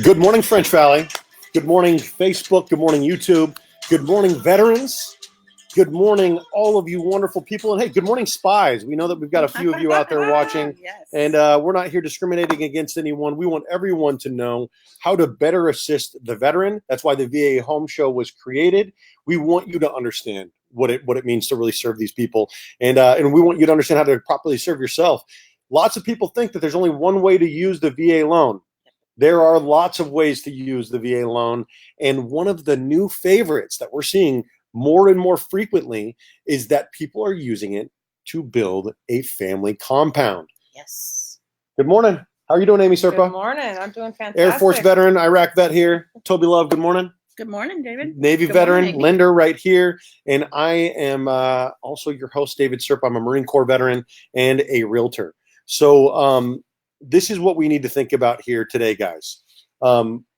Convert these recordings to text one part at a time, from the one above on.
Good morning, French Valley. Good morning, Facebook. Good morning, YouTube. Good morning, veterans. Good morning, all of you wonderful people. And hey, good morning, spies. We know that we've got a few of you out there watching. Yes. And we're not here discriminating against anyone. We want everyone to know how to better assist the veteran. That's why the VA Home Show was created. We want you to understand what it means to really serve these people. And we want you to understand how to properly serve yourself. Lots of people think that there's only one way to use the VA loan. There are lots of ways to use the VA loan. And one of the new favorites that we're seeing more and more frequently is that people are using it to build a family compound. Yes. Good morning. How are you doing, Amy Serpa? Good morning. I'm doing fantastic. Air Force veteran, Iraq vet here. Toby Love, good morning. Good morning, David. Navy Good veteran, morning, Amy. Linda right here. And I am also your host, David Serpa. I'm a Marine Corps veteran and a realtor. So this is what we need to think about here today, guys.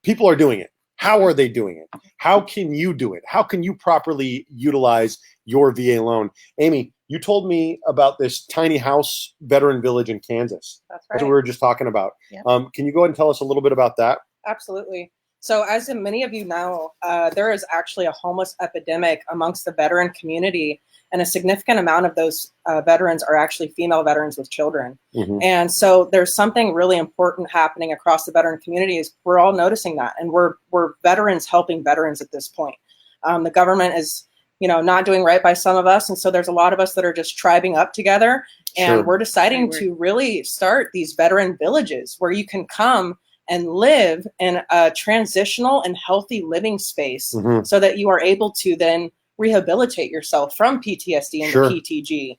People are doing it. How are they doing it? How can you do it? How can you properly utilize your VA loan? Amy, you told me about this tiny house veteran village in Kansas. That's That's right. what we were just talking about. Yep. Can you go ahead and tell us a little bit about that? Absolutely. So as many of you know, there is actually a homeless epidemic amongst the veteran community, and a significant amount of those veterans are actually female veterans with children. Mm-hmm. And so there's something really important happening across the veteran community. Is we're all noticing that, and we're veterans helping veterans at this point. The government is, not doing right by some of us, and so there's a lot of us that are just tribing up together, and Sure. we're deciding to really start these veteran villages where you can come and live in a transitional and healthy living space, Mm-hmm. so that you are able to then rehabilitate yourself from PTSD and Sure. PTG,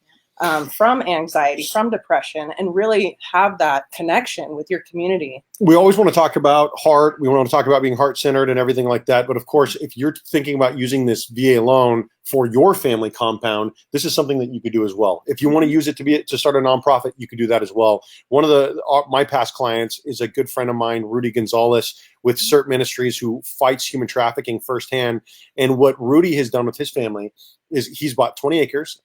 from anxiety, from depression, and really have that connection with your community. We always want to talk about heart. We want to talk about being heart-centered and everything like that. But of course, if you're thinking about using this VA loan for your family compound, this is something that you could do as well. If you want to use it to start a nonprofit, you could do that as well. One of my past clients is a good friend of mine, Rudy Gonzalez, with CERT Ministries, who fights human trafficking firsthand. And what Rudy has done with his family is he's bought 20 acres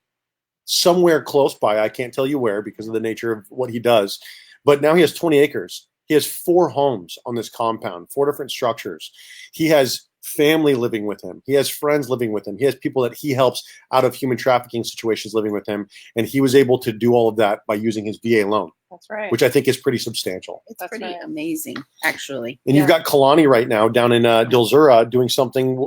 somewhere close by. I can't tell you where because of the nature of what he does. But now he has 20 acres. He has 4 homes on this compound, 4 different structures. He has family living with him. He has friends living with him. He has people that he helps out of human trafficking situations living with him. And he was able to do all of that by using his VA loan, That's right. which I think is pretty substantial. It's That's pretty right. amazing, actually. And you've got Kalani right now down in Dilzura doing something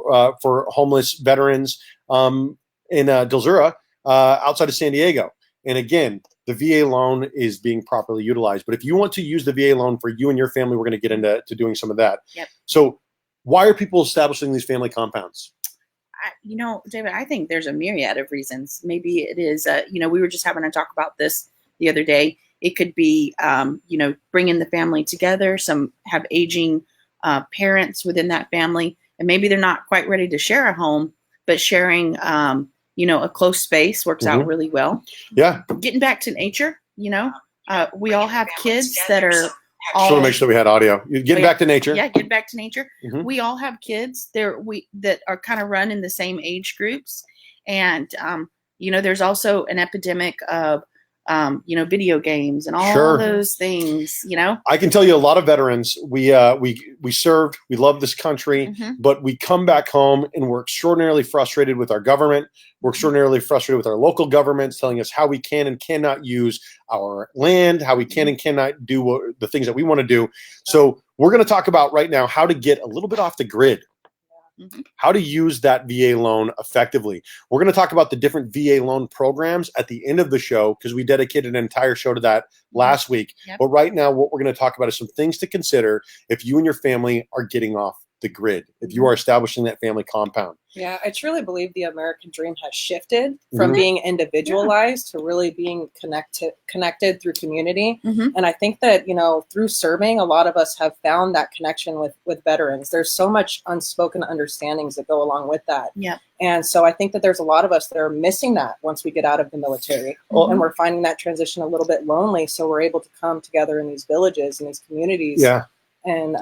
for homeless veterans in Dilzura outside of San Diego. And again, the VA loan is being properly utilized. But if you want to use the VA loan for you and your family, we're going to get into doing some of that. Yep. So why are people establishing these family compounds? David, I think there's a myriad of reasons. Maybe it is, we were just having a talk about this the other day. It could be, bringing the family together. Some have aging parents within that family, and maybe they're not quite ready to share a home, but sharing, a close space works out really well. Yeah. Getting back to nature, we all have kids that are Just want to make sure we had audio. You're getting back to nature. Yeah, get back to nature. Mhm. We all have kids that are kind of run in the same age groups, and there's also an epidemic of video games and all Sure. those things. I can tell you a lot of veterans, we served, we love this country, Mhm. but we come back home and we're extraordinarily frustrated with our government. We're extraordinarily frustrated with our local governments telling us how we can and cannot use our land, how we can and cannot do the things that we want to do. So we're going to talk about right now how to get a little bit off the grid. Mhm. How to use that VA loan effectively. We're going to talk about the different VA loan programs at the end of the show because we dedicated an entire show to that last week. Yep. But right now, what we're going to talk about is some things to consider if you and your family are getting off the grid, if you are establishing that family compound. Yeah, I truly believe the American dream has shifted from Mhm. being individualized to really being connected through community. Mhm. And I think that, through serving, a lot of us have found that connection with veterans. There's so much unspoken understandings that go along with that. Yeah. And so I think that there's a lot of us that are missing that once we get out of the military. Well, And we're finding that transition a little bit lonely. So we're able to come together in these villages and these communities. Yeah. And,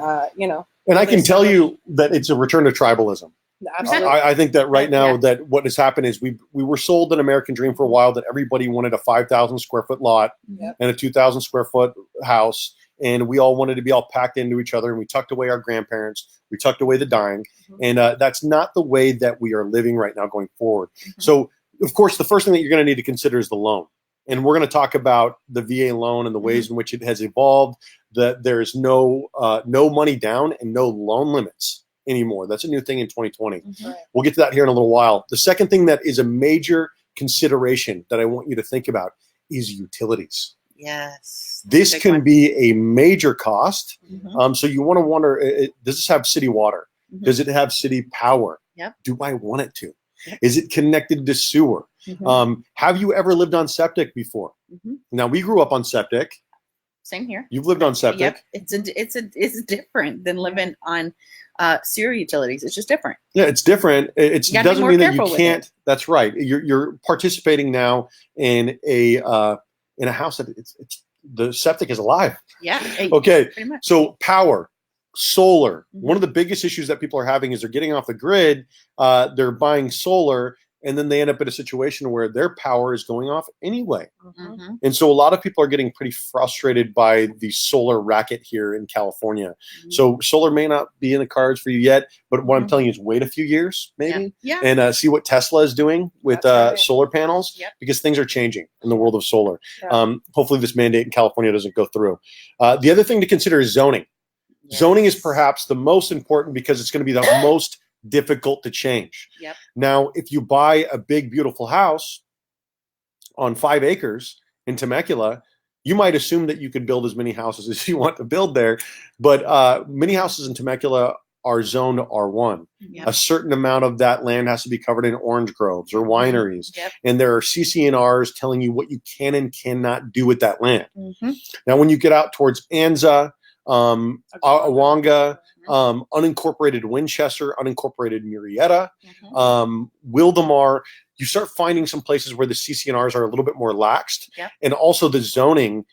And I can really tell celebrate- you that it's a return to tribalism. Absolutely. I think that right now Yeah. that what has happened is we were sold an American dream for a while that everybody wanted a 5,000 square foot lot Yep. and a 2,000 square foot house and we all wanted to be all packed into each other, and we tucked away our grandparents, we tucked away the dying, and that's not the way that we are living right now going forward. So, of course, the first thing that you're going to need to consider is the loan. And we're going to talk about the VA loan and the ways in which it has evolved, that there's no money down and no loan limits anymore. That's a new thing in 2020. We'll get to that here in a little while. The second thing that is a major consideration that I want you to think about is utilities. Yes. This can be a major cost. So you want to wonder, does this have city water? Does it have city power? Yep. Do I want it to? Is it connected to sewer? Have you ever lived on septic before? Now, we grew up on septic. Same here. You've lived on septic. Yep. It's different than living on sewer utilities. It's just different. Yeah, it's different. It doesn't mean that you can't. That's right. You're participating now in a house that it's the septic is alive. Yeah. Okay. Pretty much. So power, solar. One of the biggest issues that people are having is they're getting off the grid. They're buying solar, and then they end up in a situation where their power is going off anyway. And so a lot of people are getting pretty frustrated by the solar racket here in California. So solar may not be in the cards for you yet, but what I'm telling you is wait a few years maybe and see what Tesla is doing with solar panels, because things are changing in the world of solar. Hopefully this mandate in California doesn't go through. The other thing to consider is zoning. Zoning is perhaps the most important because it's going to be the most difficult to change. Now, if you buy a big, beautiful house on 5 acres in Temecula, you might assume that you could build as many houses as you want to build there. But many houses in Temecula are zoned R1. A certain amount of that land has to be covered in orange groves or wineries. And there are CC&Rs telling you what you can and cannot do with that land. Now, when you get out towards Anza, Awanga, unincorporated Winchester, unincorporated Murrieta, Wildemar, you start finding some places where the CC&Rs are a little bit more laxed, and also the zoning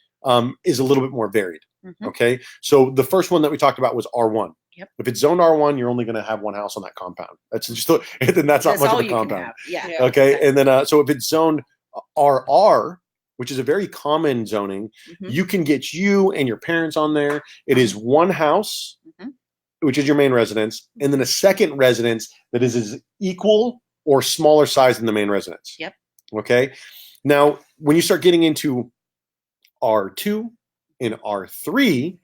is a little bit more varied. Okay, so the first one that we talked about was R1. If it's zoned R1, you're only going to have one house on that compound. That's just then that's not much of a compound. Okay, and then so if it's zoned RR, which is a very common zoning, you can get you and your parents on there. It is one house, which is your main residence, and then a second residence that is as equal or smaller size than the main residence. Okay. Now, when you start getting into R2 and R3,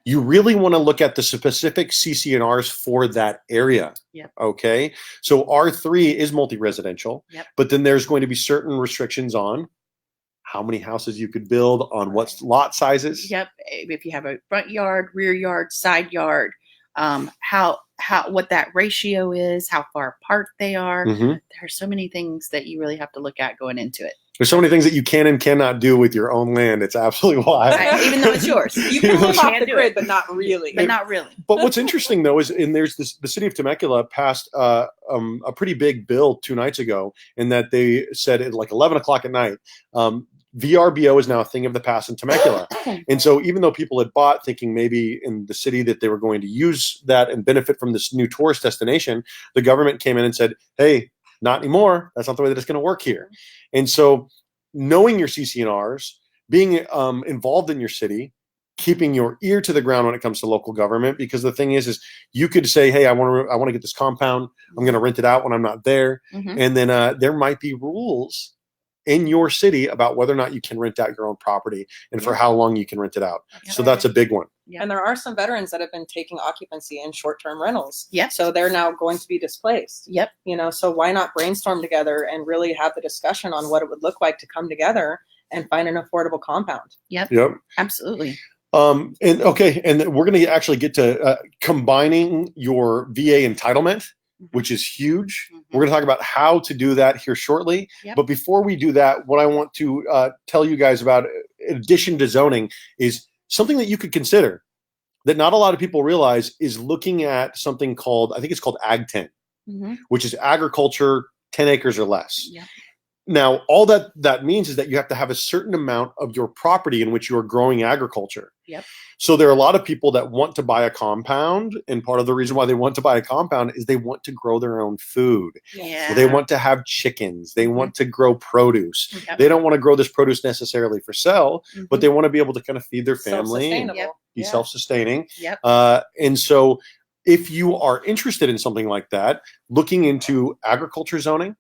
you really want to look at the specific CC&Rs for that area. Okay. So R3 is multi-residential, but then there's going to be certain restrictions on how many houses you could build on what lot sizes. If you have a front yard, rear yard, side yard, what that ratio is, how far apart they are. There are so many things that you really have to look at going into it. There's so many things that you can and cannot do with your own land. It's absolutely wild. Even though it's yours. You can live off the grid, but not really. But what's interesting, though, is there's the city of Temecula passed a pretty big bill 2 nights ago, in that they said at like 11 o'clock at night, VRBO is now a thing of the past in Temecula. And so even though people had bought thinking maybe in the city that they were going to use that and benefit from this new tourist destination, the government came in and said, hey, not anymore. That's not the way that it's going to work here. And so knowing your CC&Rs, being involved in your city, keeping your ear to the ground when it comes to local government, because the thing is you could say, hey, I want to get this compound. I'm going to rent it out when I'm not there. And then there might be rules in your city about whether or not you can rent out your own property and for how long you can rent it out. So that's a big one. And there are some veterans that have been taking occupancy in short-term rentals. So they're now going to be displaced. You know, so why not brainstorm together and really have the discussion on what it would look like to come together and find an affordable compound? Absolutely. And we're going to actually get to combining your VA entitlement, which is huge. We're going to talk about how to do that here shortly. But before we do that, what I want to tell you guys about, in addition to zoning, is something that you could consider that not a lot of people realize is looking at something called, I think it's called Ag 10, which is agriculture 10 acres or less. Now, all that means is that you have to have a certain amount of your property in which you are growing agriculture. Yep. So there are a lot of people that want to buy a compound, and part of the reason why they want to buy a compound is they want to grow their own food. Yeah. They want to have chickens. They want to grow produce. Yep. They don't want to grow this produce necessarily for sale, but they want to be able to kind of feed their family and Self-sustainable. be self-sustaining. Yep. And so if you are interested in something like that, looking into agriculture zoning,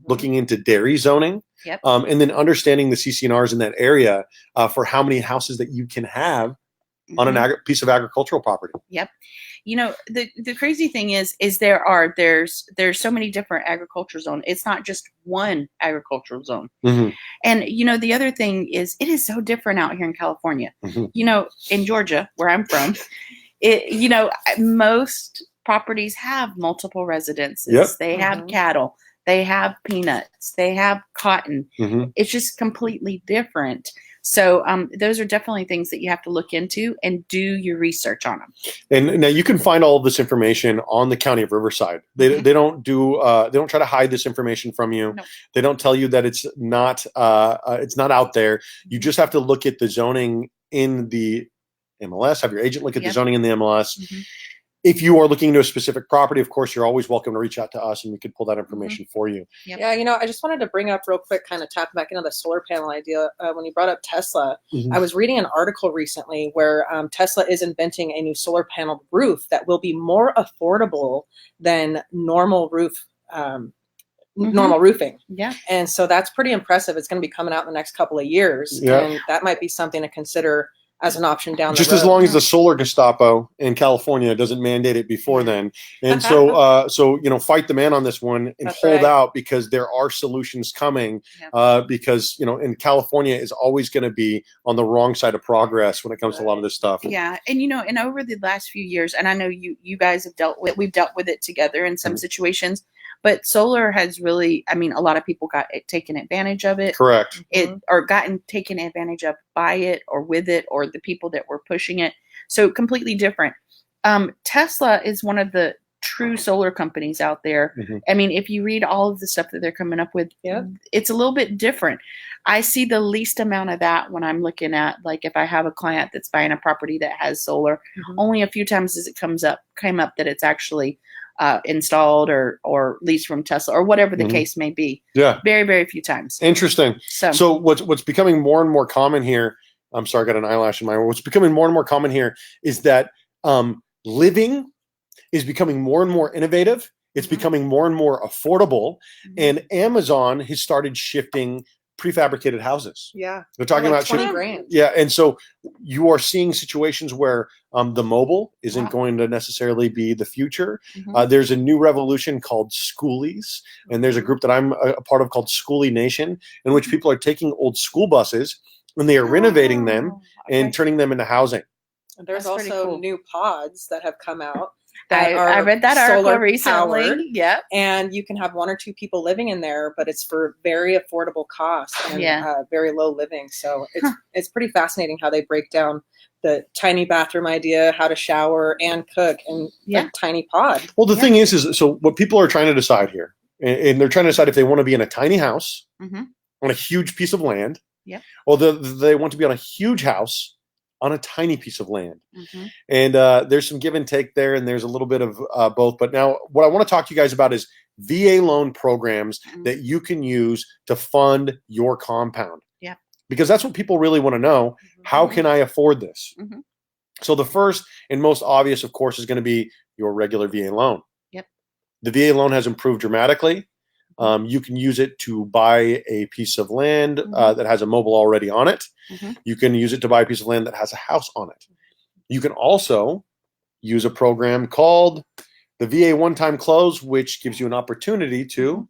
looking into dairy zoning, Yep. And then understanding the CC&Rs in that area for how many houses that you can have on an piece of agricultural property. Yep. You know, the crazy thing is there's so many different agriculture zones. It's not just one agricultural zone. And, you know, the other thing is it is so different out here in California. You know, in Georgia, where I'm from, you know, most properties have multiple residences. Yep. They have cattle. They have peanuts. They have cotton. It's just completely different. So those are definitely things that you have to look into and do your research on them. And now you can find all of this information on the County of Riverside. They don't try to hide this information from you. No. They don't tell you that it's not out there. You just have to look at the zoning in the MLS. Have your agent look at the zoning in the MLS. If you are looking into a specific property, of course, you're always welcome to reach out to us and we can pull that information for you. Yep. Yeah, you know, I just wanted to bring up real quick, kind of tap back into the solar panel idea. When you brought up Tesla, I was reading an article recently where Tesla is inventing a new solar panel roof that will be more affordable than normal normal roofing. Yeah. And so that's pretty impressive. It's going to be coming out in the next couple of years. Yeah. And that might be something to consider as an option down the road. Just as long as the solar Gestapo in California doesn't mandate it before then. And so, you know, fight the man on this one and hold out, because there are solutions coming, because, you know, in California is always going to be on the wrong side of progress when it comes to a lot of this stuff. Yeah. And, you know, and over the last few years, and I know you guys have we've dealt with it together in some situations, but solar has really, I mean, a lot of people got taken advantage of it. Correct. Or gotten taken advantage of by it or with it, or the people that were pushing it. So completely different. Tesla is one of the true solar companies out there. I mean, if you read all of the stuff that they're coming up with, it's a little bit different. I see the least amount of that when I'm looking at, like, if I have a client that's buying a property that has solar, only a few times as it came up that it's actually installed or leased from Tesla or whatever the case may be. Yeah. Very, very few times. Interesting. So what's becoming more and more common here, I'm sorry, I got an eyelash in my eye. What's becoming more and more common here is that living is becoming more and more innovative. It's becoming more and more affordable. And Amazon has started shifting prefabricated houses. Yeah. They're talking about 20 grand. Yeah. And so you are seeing situations where the mobile isn't going to necessarily be the future. There's a new revolution called schoolies. And there's a group that I'm a part of called Schoolie Nation, in which people are taking old school buses and they are renovating them and turning them into housing. And there's also new pods that have come out. I read that article recently. Yep. And you can have one or two people living in there, but it's for very affordable costs and very low living. So it's pretty fascinating how they break down the tiny bathroom idea, how to shower and cook in a tiny pod. Well, the thing is so what people are trying to decide here, and they're trying to decide if they want to be in a tiny house on a huge piece of land, or they want to be on a huge house on a tiny piece of land. And there's some give and take there, and there's a little bit of both. But now what I want to talk to you guys about is VA loan programs that you can use to fund your compound. Because that's what people really want to know. How can I afford this? So the first and most obvious, of course, is going to be your regular VA loan. The VA loan has improved dramatically. You can use it to buy a piece of land that has a mobile already on it. You can use it to buy a piece of land that has a house on it. You can also use a program called the VA One-Time Close, which gives you an opportunity to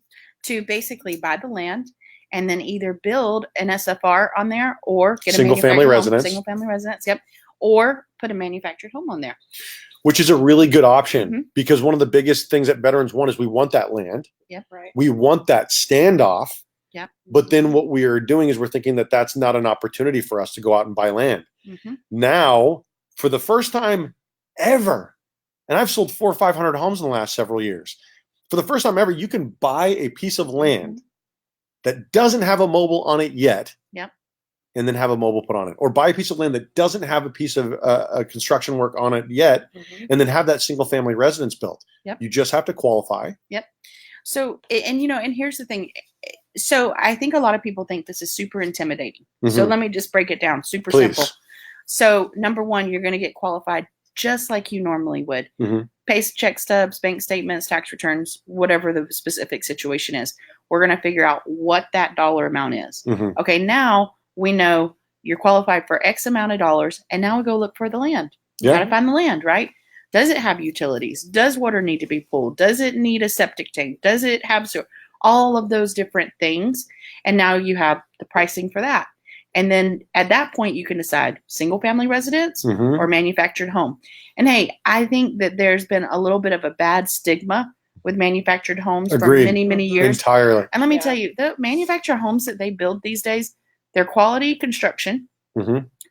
basically buy the land and then either build an SFR on there or get single family residence. Single family residence, or put a manufactured home on there. Which is a really good option because one of the biggest things that veterans want is we want that land. We want that standoff. But then what we are doing is we're thinking that that's not an opportunity for us to go out and buy land. Now, for the first time ever, and I've sold 400 or 500 homes in the last several years, for the first time ever, you can buy a piece of land that doesn't have a mobile on it yet. Yep. And then have a mobile put on it, or buy a piece of land that doesn't have a piece of construction work on it yet, and then have that single family residence built. Yep. You just have to qualify. Yep. So, and and here's the thing. So I think a lot of people think this is super intimidating. So let me just break it down. Super simple. So number one, you're going to get qualified just like you normally would. Pay check stubs, bank statements, tax returns, whatever the specific situation is. We're going to figure out what that dollar amount is. Okay, now we know you're qualified for X amount of dollars, and now we go look for the land. You got to find the land, right? Does it have utilities? Does water need to be pulled? Does it need a septic tank? Does it have sewer? All of those different things. And now you have the pricing for that. And then at that point, you can decide single family residence or manufactured home. And hey, I think that there's been a little bit of a bad stigma with manufactured homes for many, many years. Entirely. And let me tell you, the manufactured homes that they build these days, they're quality construction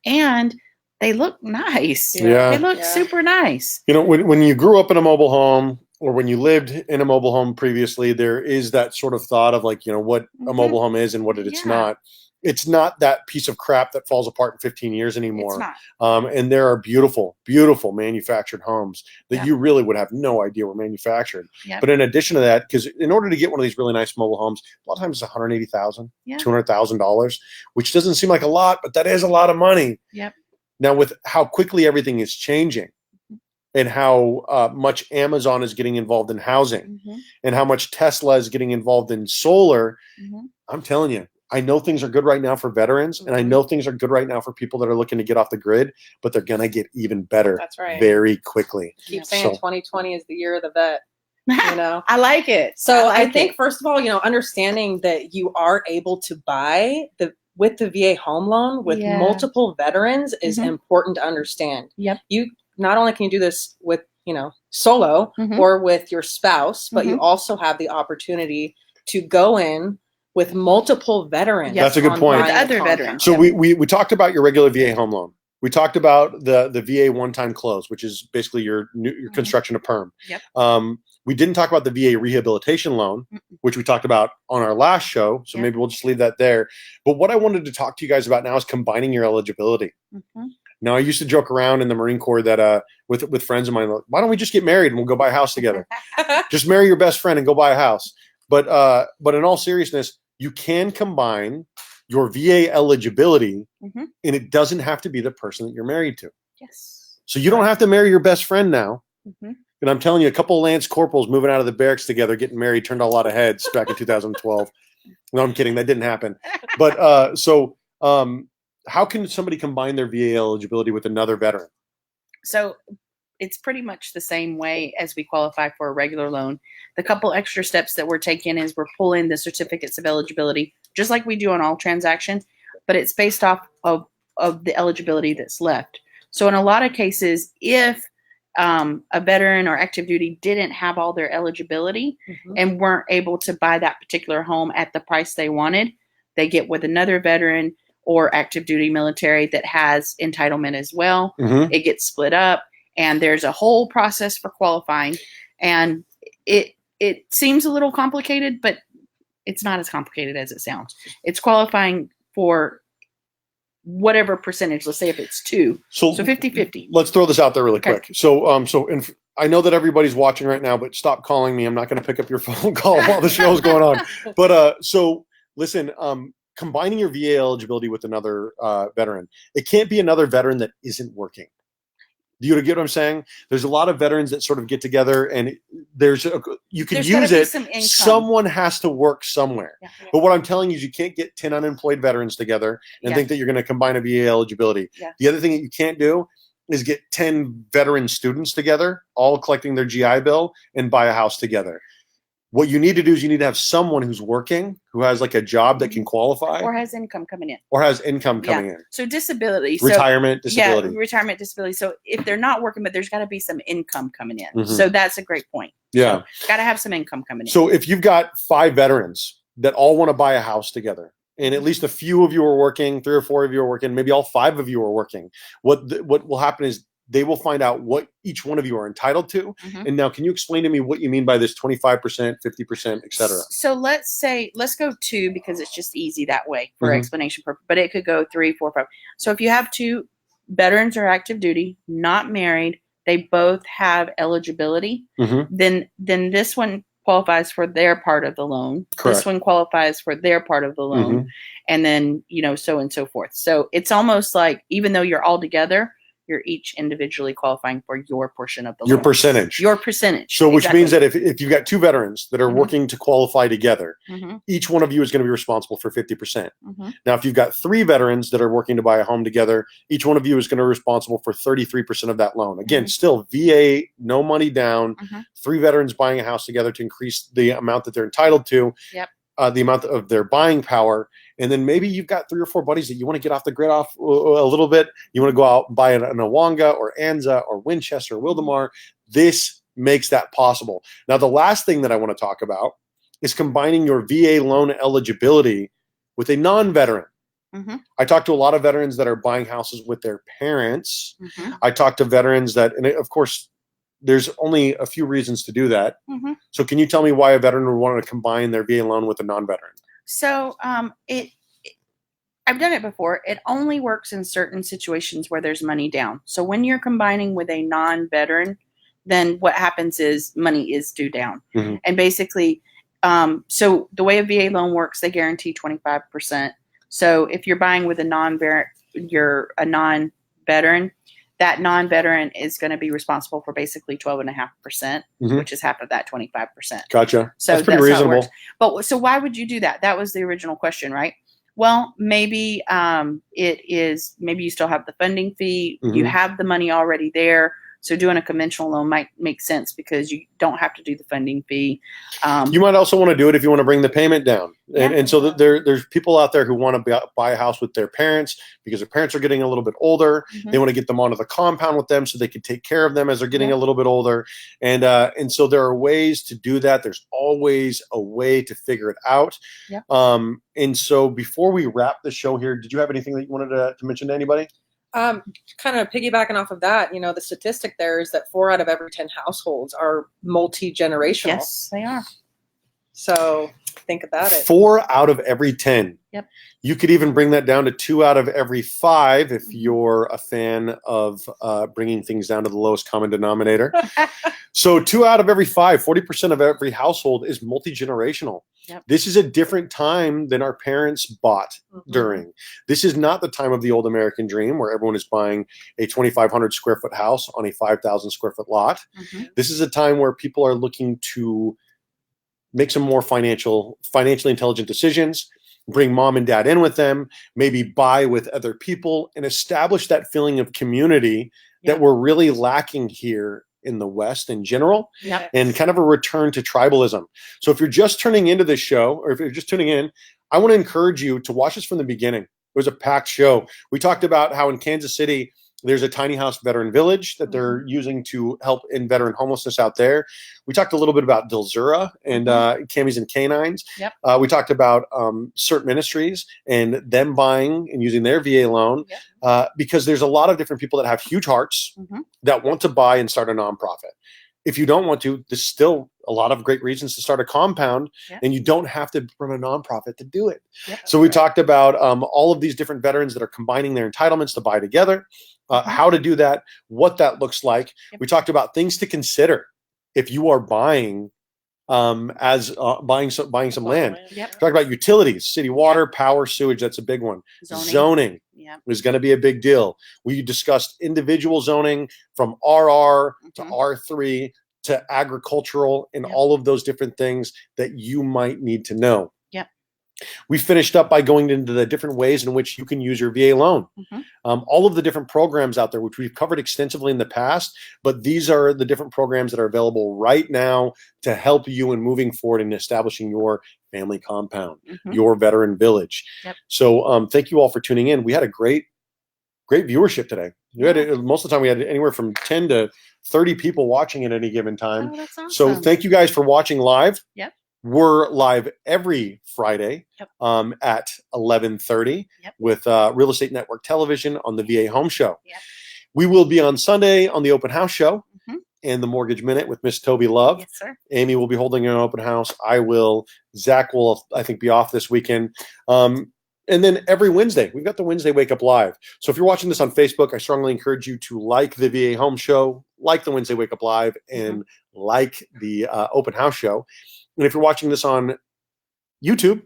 and they look nice. They look super nice. You know, when you grew up in a mobile home, or when you lived in a mobile home previously, there is that sort of thought of like, what a mobile home is and what it's not. It's not that piece of crap that falls apart in 15 years anymore. It's not. And there are beautiful, beautiful manufactured homes that you really would have no idea were manufactured. But in addition to that, because in order to get one of these really nice mobile homes, a lot of times it's $180,000, $200,000, which doesn't seem like a lot, but that is a lot of money. Now, with how quickly everything is changing, and how much Amazon is getting involved in housing, and how much Tesla is getting involved in solar, I'm telling you, I know things are good right now for veterans, and I know things are good right now for people that are looking to get off the grid, but they're going to get even better very quickly. Keep saying 2020 is the year of the vet. I like it. So I think, first of all, understanding that you are able to buy with the VA home loan with multiple veterans is important to understand. You not only can you do this with, solo or with your spouse, but you also have the opportunity to go in with multiple veterans. That's a good point. With other veterans. So we talked about your regular VA home loan. We talked about the VA one-time close, which is basically your construction to perm. We didn't talk about the VA rehabilitation loan, which we talked about on our last show. So maybe we'll just leave that there. But what I wanted to talk to you guys about now is combining your eligibility. Now, I used to joke around in the Marine Corps that with friends of mine, like, why don't we just get married and we'll go buy a house together? Just marry your best friend and go buy a house. But in all seriousness, you can combine your VA eligibility, and it doesn't have to be the person that you're married to. So you don't have to marry your best friend now. And I'm telling you, a couple of Lance Corporals moving out of the barracks together, getting married, turned a lot of heads back in 2012. No, I'm kidding. That didn't happen. But how can somebody combine their VA eligibility with another veteran? So it's pretty much the same way as we qualify for a regular loan. The couple extra steps that we're taking is we're pulling the certificates of eligibility, just like we do on all transactions, but it's based off of the eligibility that's left. So in a lot of cases, if a veteran or active duty didn't have all their eligibility and weren't able to buy that particular home at the price they wanted, they get with another veteran or active duty military that has entitlement as well. It gets split up, and there's a whole process for qualifying. And it seems a little complicated, but it's not as complicated as it sounds. It's qualifying for whatever percentage. Let's say if it's 2, so 50-50. Let's throw this out there really quick. So I know that everybody's watching right now, but stop calling me. I'm not going to pick up your phone call while the show's going on. But so listen, combining your VA eligibility with another veteran, it can't be another veteran that isn't working. Do you get what I'm saying? There's a lot of veterans that sort of get together, and you can use it. Someone has to work somewhere. But what I'm telling you is you can't get 10 unemployed veterans together and think that you're going to combine a VA eligibility. The other thing that you can't do is get 10 veteran students together, all collecting their GI Bill, and buy a house together. What you need to do is you need to have someone who's working, who has like a job that can qualify. Or has income coming in. So disability. Retirement, disability. Yeah, retirement, disability. So if they're not working, but there's got to be some income coming in. So that's a great point. Yeah. So, got to have some income coming in. So if you've got 5 veterans that all want to buy a house together, and at least a few of you are working, 3 or 4 of you are working, maybe all 5 of you are working, what will happen is they will find out what each one of you are entitled to. And now, can you explain to me what you mean by this 25%, 50%, et cetera? So let's go 2 because it's just easy that way for explanation purpose, but it could go 3, 4, 5. So if you have 2 veterans or active duty, not married, they both have eligibility, then this one qualifies for their part of the loan. Correct. This one qualifies for their part of the loan. And then, so on and so forth. So it's almost like, even though you're all together, you're each individually qualifying for your portion of the loan. Your percentage. Your percentage. So which means that if you've got 2 veterans that are working to qualify together, each one of you is going to be responsible for 50%. Now, if you've got 3 veterans that are working to buy a home together, each one of you is going to be responsible for 33% of that loan. Again, still VA, no money down, 3 veterans buying a house together to increase the amount that they're entitled to, the amount of their buying power. And then maybe you've got 3 or 4 buddies that you want to get off the grid off a little bit. You want to go out and buy an Awanga or Anza or Winchester or Wildemar. This makes that possible. Now, the last thing that I want to talk about is combining your VA loan eligibility with a non-veteran. I talk to a lot of veterans that are buying houses with their parents. I talk to veterans that, and of course, there's only a few reasons to do that. So can you tell me why a veteran would want to combine their VA loan with a non-veteran? So I've done it before. It only works in certain situations where there's money down. So when you're combining with a non-veteran, then what happens is money is due down. And basically, so the way a VA loan works, they guarantee 25%. So if you're buying with a non-veteran, that non-veteran is going to be responsible for basically 12.5%, which is half of that 25%. Gotcha. So that's pretty reasonable. But so why would you do that? That was the original question, right? Well, maybe maybe you still have the funding fee. You have the money already there. So doing a conventional loan might make sense because you don't have to do the funding fee. You might also want to do it if you want to bring the payment down. And so there's people out there who want to buy a house with their parents because their parents are getting a little bit older. They want to get them onto the compound with them so they can take care of them as they're getting a little bit older. And so there are ways to do that. There's always a way to figure it out. And so before we wrap the show here, did you have anything that you wanted to mention to anybody? Kind of piggybacking off of that, the statistic there is that 4 out of every 10 households are multi-generational. Yes, they are. So think about it. 4 out of every 10. Yep. You could even bring that down to 2 out of every 5 if you're a fan of bringing things down to the lowest common denominator. So 2 out of every 5, 40% of every household is multi-generational. Yep. This is a different time than our parents bought during. This is not the time of the old American dream where everyone is buying a 2,500 square foot house on a 5,000 square foot lot. This is a time where people are looking to make some more financially intelligent decisions, bring mom and dad in with them, maybe buy with other people, and establish that feeling of community that we're really lacking here in the West in general, and kind of a return to tribalism. So if you're just turning into this show, or if you're just tuning in, I want to encourage you to watch this from the beginning. It was a packed show. We talked about how in Kansas City, there's a tiny house veteran village that they're using to help in veteran homelessness out there. We talked a little bit about Dilzura and Camis and Canines. We talked about CERT Ministries and them buying and using their VA loan because there's a lot of different people that have huge hearts that want to buy and start a nonprofit. If you don't want to, there's still a lot of great reasons to start a compound, and you don't have to run a nonprofit to do it. So we talked about all of these different veterans that are combining their entitlements to buy together, how to do that, what that looks like. We talked about things to consider if you are buying buying some land. Talked about utilities, city water, power, sewage. That's a big one. Zoning is going to be a big deal. We discussed individual zoning from RR to R3 to agricultural and all of those different things that you might need to know. We finished up by going into the different ways in which you can use your VA loan. All of the different programs out there, which we've covered extensively in the past, but these are the different programs that are available right now to help you in moving forward and establishing your family compound, your veteran village. So thank you all for tuning in. We had a great viewership today. You had most of the time we had anywhere from 10 to 30 people watching at any given time. Oh, that's awesome. So thank you guys for watching live. We're live every Friday at 11:30 with Real Estate Network Television on the VA Home Show. We will be on Sunday on the open house show Mhm. and the Mortgage Minute with Miss Toby Love. Yes, sir. Amy will be holding an open house. I will. Zach will, I think, be off this weekend. And then every Wednesday, we've got the Wednesday Wake Up Live. So if you're watching this on Facebook, I strongly encourage you to like the VA Home Show, like the Wednesday Wake Up Live, and like the open house show. And if you're watching this on YouTube,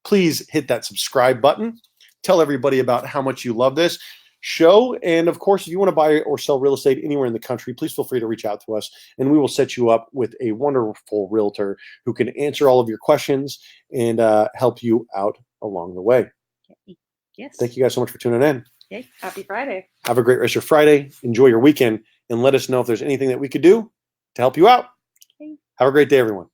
please hit that subscribe button. Tell everybody about how much you love this show. And of course, if you want to buy or sell real estate anywhere in the country, please feel free to reach out to us, and we will set you up with a wonderful realtor who can answer all of your questions and help you out along the way. Yes. Thank you guys so much for tuning in. Okay. Happy Friday. Have a great rest of your Friday. Enjoy your weekend, and let us know if there's anything that we could do to help you out. Okay. Have a great day, everyone.